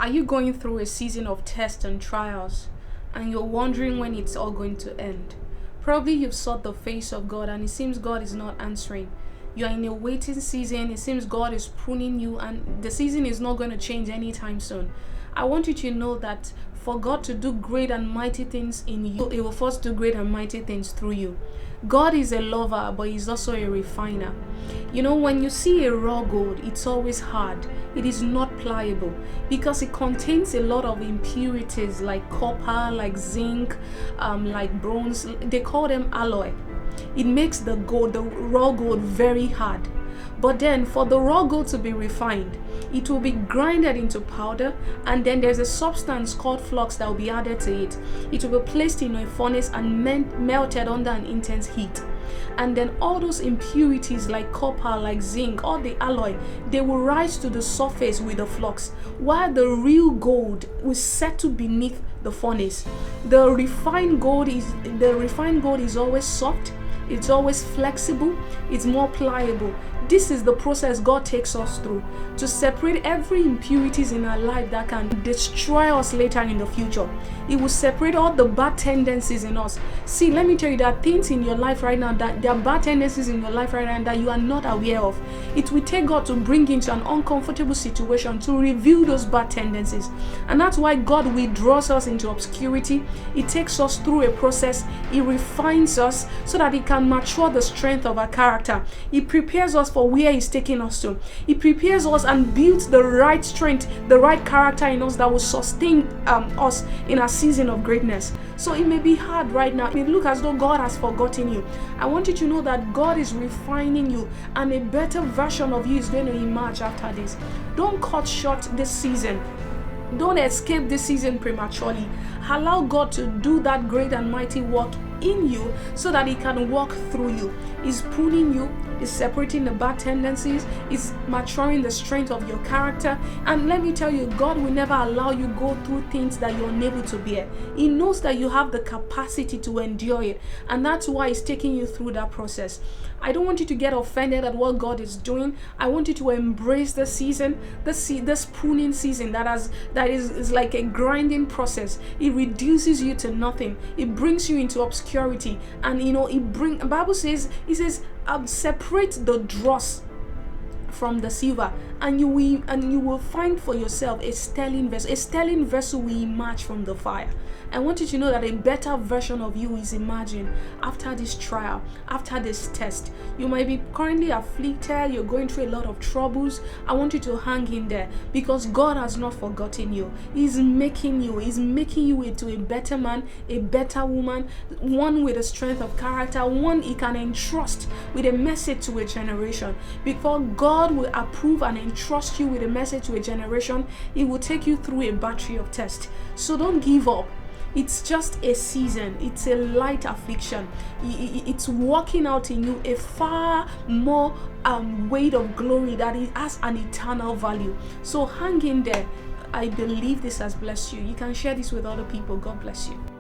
Are you going through a season of tests and trials and you're wondering when it's all going to end? Probably you've sought the face of God and it seems God is not answering. You're in a waiting season. It seems God is pruning you and the season is not going to change anytime soon. I want you to know that for God to do great and mighty things in you, He will first do great and mighty things through you. God is a lover, but He's also a refiner. You know, when you see a raw gold, it's always hard. It is not pliable because it contains a lot of impurities like copper, like zinc, like bronze. They call them alloy. It makes the raw gold, very hard. But then for the raw gold to be refined, it will be grinded into powder, and then there's a substance called flux that will be added to it. It will be placed in a furnace and melted under an intense heat. And then all those impurities like copper, like zinc, all the alloy, they will rise to the surface with the flux, while the real gold will settle beneath the furnace. The refined gold is always soft, it's always flexible, it's more pliable. This is the process God takes us through to separate every impurities in our life that can destroy us later in the future. It will separate all the bad tendencies in us. See, let me tell you, there are things in your life right now, that there are bad tendencies in your life right now that you are not aware of. It will take God to bring you into an uncomfortable situation to reveal those bad tendencies. And that's why God withdraws us into obscurity. It takes us through a process. It refines us so that it can mature the strength of our character. It prepares us for where He's taking us to. It prepares us and builds the right strength, the right character in us that will sustain us in a season of greatness. So it may be hard right now. It may look as though God has forgotten you. I want you to know that God is refining you and a better version of you is going to emerge after this. Don't cut short this season. Don't escape this season prematurely. Allow God to do that great and mighty work in you so that He can walk through you. He's pruning you, He's separating the bad tendencies, He's maturing the strength of your character. And let me tell you, God will never allow you go through things that you're unable to bear. He knows that you have the capacity to endure it, and that's why He's taking you through that process. I don't want you to get offended at what God is doing. I want you to embrace the season, this pruning season that is like a grinding process. It reduces you to nothing. It brings you into obscurity, and the Bible says, separate the dross from the silver, and you will find for yourself a sterling vessel. A sterling vessel will emerge from the fire. I want you to know that a better version of you is emerging after this trial, after this test. You might be currently afflicted, you're going through a lot of troubles. I want you to hang in there because God has not forgotten you. He's making you into a better man, a better woman, one with a strength of character, one He can entrust with a message to a generation. Before God will approve and entrust you with a message to a generation, He will take you through a battery of tests. So don't give up. It's just a season. It's a light affliction. It's working out in you a far more weight of glory that it has an eternal value. So hang in there. I believe this has blessed you. You can share this with other people. God bless you.